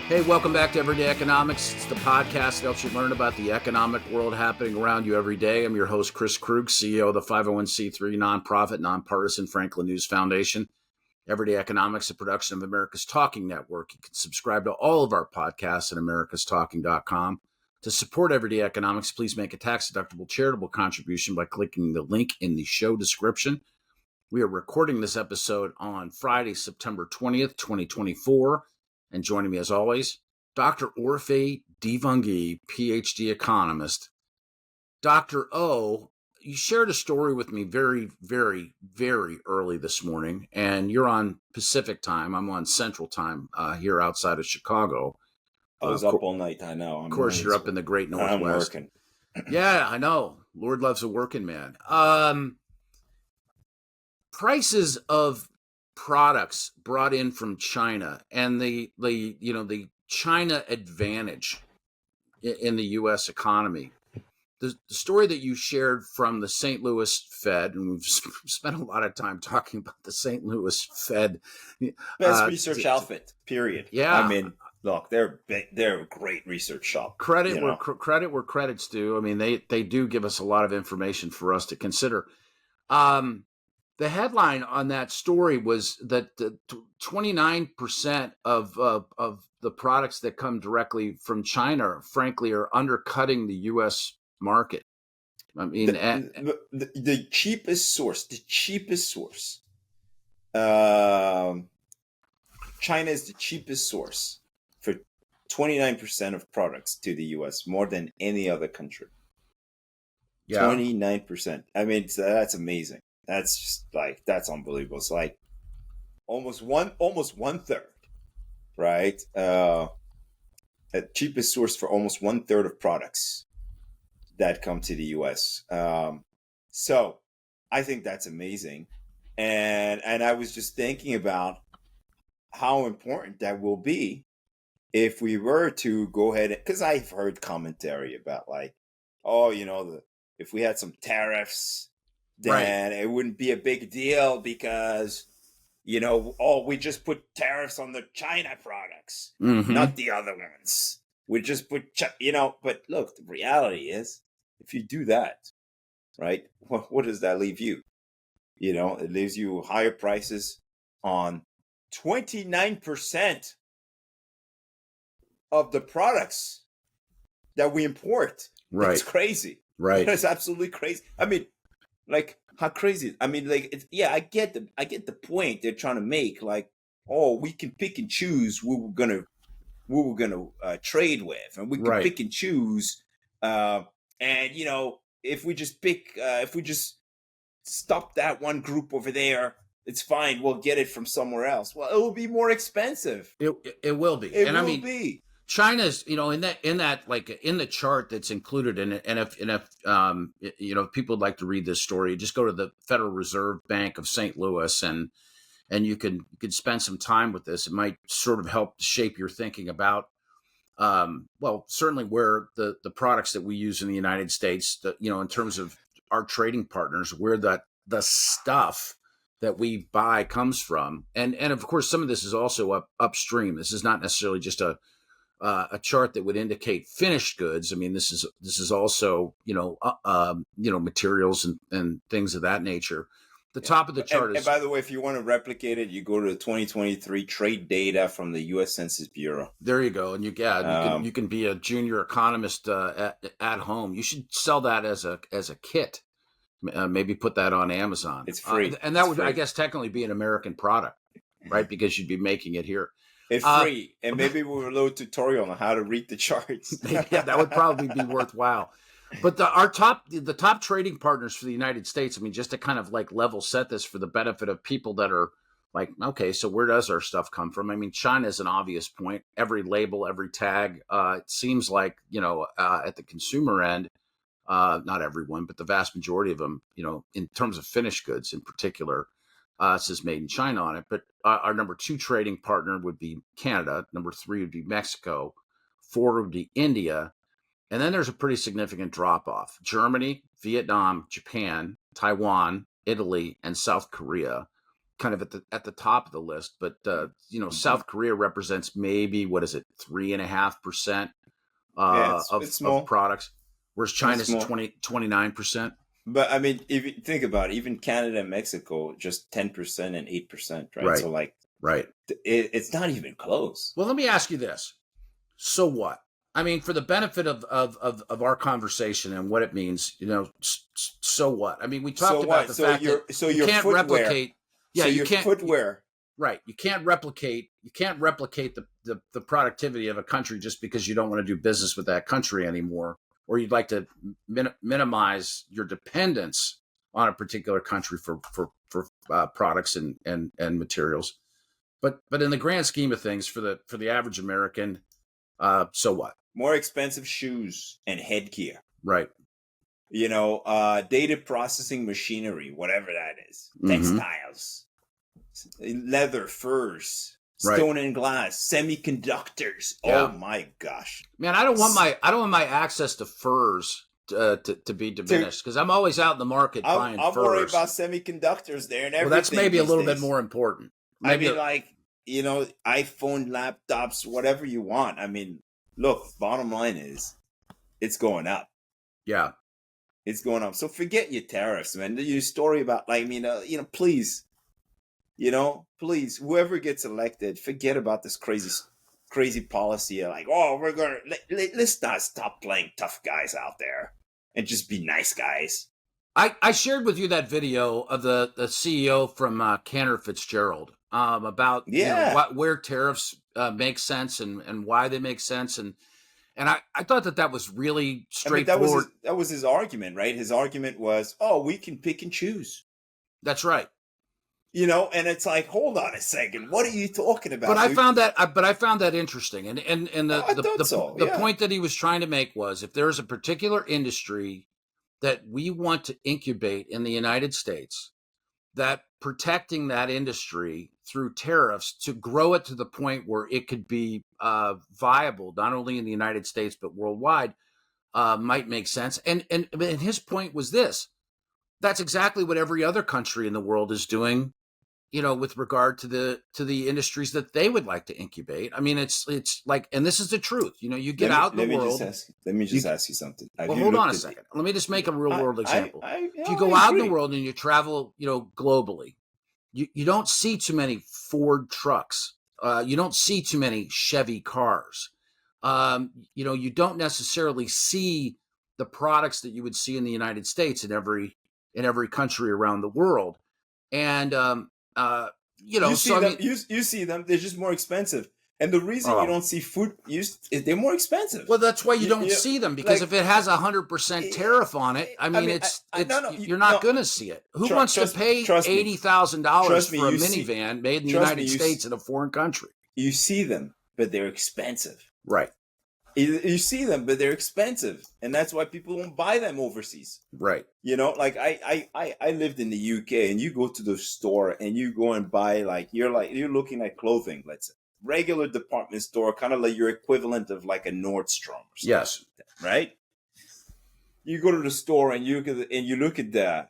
Hey, welcome back to Everyday Economics. It's the podcast that helps you learn about the economic world happening around you every day. I'm your host, Chris Krug, CEO of the 501c3 nonprofit, nonpartisan Franklin News Foundation. Everyday Economics, a production of America's Talking Network. You can subscribe to all of our podcasts at americastalking.com. To support Everyday Economics, please make a tax-deductible charitable contribution by clicking the link in the show description. We are recording this episode on Friday, September 20th, 2024. And joining me as always, Dr. Orphe Divounguy, PhD economist. Dr. O, you shared a story with me very, very, very early this morning, and you're on Pacific time. I'm on Central time here outside of Chicago. I was up all night. I know. Of course, you're up in the great Northwest. I'm working. Yeah, I know. Lord loves a working man. Prices of products brought in from China and the China advantage in the U.S. economy. The story that you shared from the St. Louis Fed, and we've spent a lot of time talking about the St. Louis Fed. Best research outfit, period. Yeah. I mean, look, they're a great research shop. Credit where credit's due. I mean, they do give us a lot of information for us to consider. The headline on that story was that 29% of the products that come directly from China, frankly, are undercutting the U.S. market. I mean, the cheapest source. China is the cheapest source for 29% of products to the U.S., more than any other country. Yeah. 29%. I mean, that's amazing. That's just that's unbelievable. It's like almost one third, right? The cheapest source for almost 1/3 of products that come to the U.S. So I think that's amazing. And I was just thinking about how important that will be if we were to go ahead, because I've heard commentary about if we had some tariffs, then it wouldn't be a big deal because, we just put tariffs on the China products, not the other ones. We just put, but look, the reality is, if you do that, right, what does that leave you? It leaves you higher prices on 29% of the products that we import. Right. It's crazy. Right. It's absolutely crazy. I mean, how crazy? I mean, I get the point they're trying to make. We can pick and choose who we're gonna trade with, and we can pick and choose. If we just stop that one group over there, it's fine. We'll get it from somewhere else. Well, it will be more expensive. It will be. It will be. China's, in the chart that's included in it, and if people would like to read this story, just go to the Federal Reserve Bank of St. Louis, and you can spend some time with this. It might sort of help shape your thinking about, certainly where the products that we use in the United States, in terms of our trading partners, where the stuff that we buy comes from, and of course some of this is also upstream. This is not necessarily just a chart that would indicate finished goods. I mean, this is also materials and things of that nature. The top of the chart and by the way, if you want to replicate it, you go to the 2023 trade data from the U.S. Census Bureau. There you go, and you can be a junior economist at home. You should sell that as a kit. Maybe put that on Amazon. It's free, and that would, I guess, technically be an American product, right? Because you'd be making it here. It's free, and maybe we'll do a little tutorial on how to read the charts. Yeah, that would probably be worthwhile. But the top trading partners for the United States, I mean, just to kind of level set this for the benefit of people that are like, okay, so where does our stuff come from? I mean, China is an obvious point. Every label, every tag, it seems like, at the consumer end, not everyone, but the vast majority of them, in terms of finished goods in particular, it says made in China on it. But our number 2 trading partner would be Canada. Number 3 would be Mexico. 4 would be India. And then there's a pretty significant drop off. Germany, Vietnam, Japan, Taiwan, Italy, and South Korea kind of at the top of the list, but South Korea represents maybe, what is it, 3.5% it's of small. products, whereas China's at 29%. But I mean, if you think about it, even Canada and Mexico, just 10% and 8%, right? So like, right, it's not even close. Well, let me ask you this: so what? I mean, for the benefit of our conversation and what it means, so what? I mean, we talked about the fact that you can't replicate. Yeah, you can't footwear. Right. You can't replicate the productivity of a country just because you don't want to do business with that country anymore, or you'd like to minimize your dependence on a particular country for products and materials. But in the grand scheme of things, for the average American, so what? More expensive shoes and headgear. Right. Data processing machinery, whatever that is, textiles, leather, furs, stone and glass, semiconductors. Yeah. Oh my gosh, man! I don't want my access to furs to be diminished because I'm always out in the market buying furs. I'm worried about semiconductors there and everything. Well, that's maybe a little bit more important. Maybe iPhone, laptops, whatever you want. I mean, look, bottom line is, it's going up. Yeah, it's going up. So forget your tariffs, man. Your story about please. Please, whoever gets elected, forget about this crazy policy of like, we're going to, let's not stop playing tough guys out there and just be nice guys. I shared with you that video of the CEO from Cantor Fitzgerald about where tariffs make sense and why they make sense. And I thought that was really straightforward. I mean, that was his argument, right? His argument was, we can pick and choose. That's right. And it's like, hold on a second, what are you talking about? But I found that interesting, and the point that he was trying to make was, if there's a particular industry that we want to incubate in the United States, that protecting that industry through tariffs to grow it to the point where it could be viable, not only in the United States but worldwide, might make sense. And his point was this: that's exactly what every other country in the world is doing, with regard to the industries that they would like to incubate. I mean, it's like, and this is the truth. You get out in the world. Let me just ask you something. Well, hold on a second. Let me just make a real world example. If you go out in the world and you travel, globally, you don't see too many Ford trucks. You don't see too many Chevy cars. You don't necessarily see the products that you would see in the United States in every country around the world. And you see them. They're just more expensive. And the reason you don't see food used is they're more expensive. Well, that's why you don't see them, because if it has 100% tariff on it, you're not going to see it. Who wants to pay $80,000 for a minivan made in the United States in a foreign country? You see them, but they're expensive. Right. You see them, but they're expensive, and that's why people don't buy them overseas. Right. Like I lived in the UK, and you go to the store and you go and buy you're looking at clothing, let's say, regular department store, kind of like your equivalent of like a Nordstrom or something. Yes. Like that, right. You go to the store and you look at the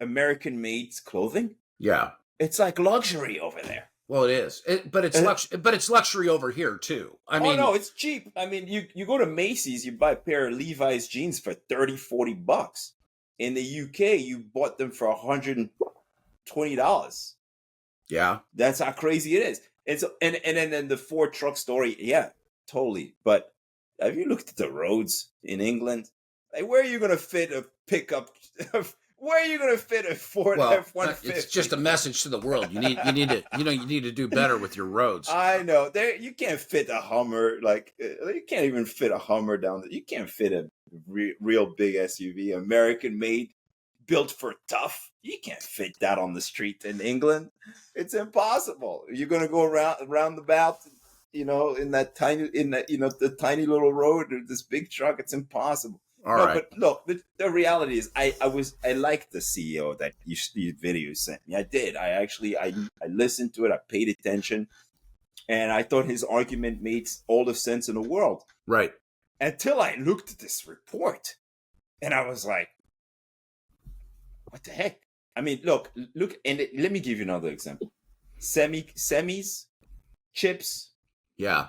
American made clothing. Yeah. It's like luxury over there. Well, it is, but it's luxury over here too. I mean, no, it's cheap. I mean, you go to Macy's, you buy a pair of Levi's jeans for $30-$40. In the UK, you bought them for $120. Yeah, that's how crazy it is. And then the Ford truck story, yeah, totally. But have you looked at the roads in England? Like, where are you going to fit a pickup? Where are you going to fit a Ford F-150? It's just a message to the world. You need to do better with your roads. I know. You can't fit a Hummer. You can't even fit a Hummer down there. You can't fit a real big SUV, American made, built for tough. You can't fit that on the street in England. It's impossible. You're going to go around the bath, in the tiny little road or this big truck. It's impossible. All right. But look, the reality is, I liked the CEO that your video sent me. I did. I listened to it. I paid attention, and I thought his argument made all the sense in the world. Right. Until I looked at this report, and I was like, "What the heck? I mean, look, and let me give you another example. Semis, chips. Yeah.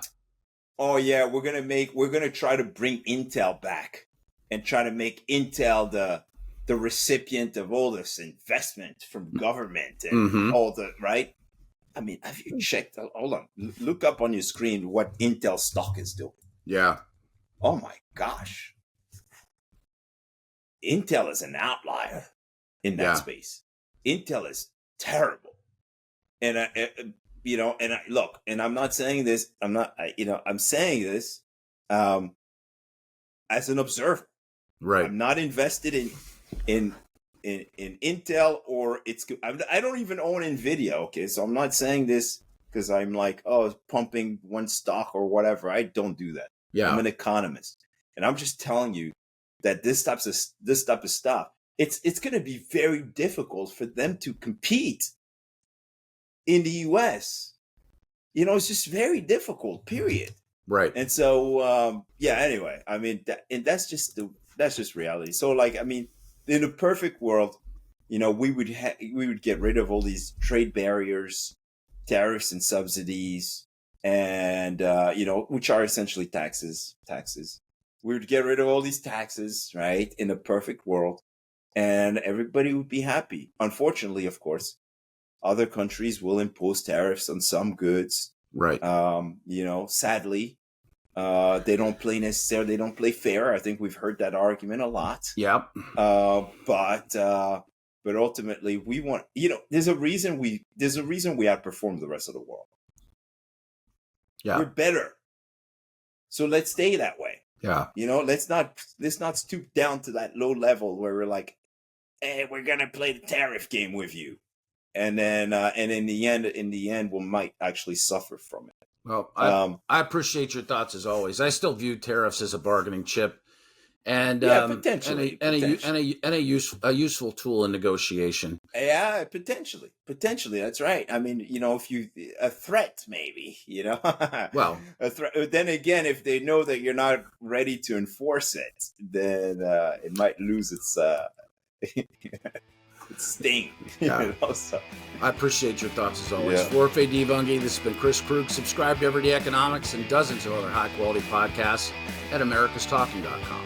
Oh yeah, we're gonna try to bring Intel back and try to make Intel the recipient of all this investment from government and all the right. I mean, have you checked? Hold on, look up on your screen what Intel stock is doing. Yeah. Oh my gosh, Intel is an outlier in that space. Intel is terrible, and look, and I'm not saying this. I'm saying this as an observer. Right. I'm not invested in Intel or I don't even own Nvidia. Okay, so I'm not saying this because I'm like, oh, pumping one stock or whatever. I don't do that. Yeah. I'm an economist, and I'm just telling you that this type of stuff, it's going to be very difficult for them to compete in the U.S. It's just very difficult. Period. Right. And so, Anyway, I mean, that's just reality. So, like, I mean, in a perfect world, we would get rid of all these trade barriers, tariffs, and subsidies, and which are essentially taxes. We would get rid of all these taxes, right? In a perfect world, and everybody would be happy. Unfortunately, of course, other countries will impose tariffs on some goods. Right. Sadly, they don't play fair. I think we've heard that argument a lot. Yep. But ultimately we want, there's a reason we outperform the rest of the world. Yeah. We're better. So let's stay that way. Yeah. Let's not stoop down to that low level where we're like, hey, we're going to play the tariff game with you. And then, and in the end, we might actually suffer from it. Well, I appreciate your thoughts as always. I still view tariffs as a bargaining chip, and potentially, and a useful tool in negotiation. Yeah, potentially. That's right. I mean, if a threat, maybe, Well, a threat. Then again, if they know that you're not ready to enforce it, then it might lose its sting. Yeah. So. I appreciate your thoughts as always. Yeah. For Orphe, Divounguy, this has been Chris Krug. Subscribe to Everyday Economics and dozens of other high-quality podcasts at americastalking.com.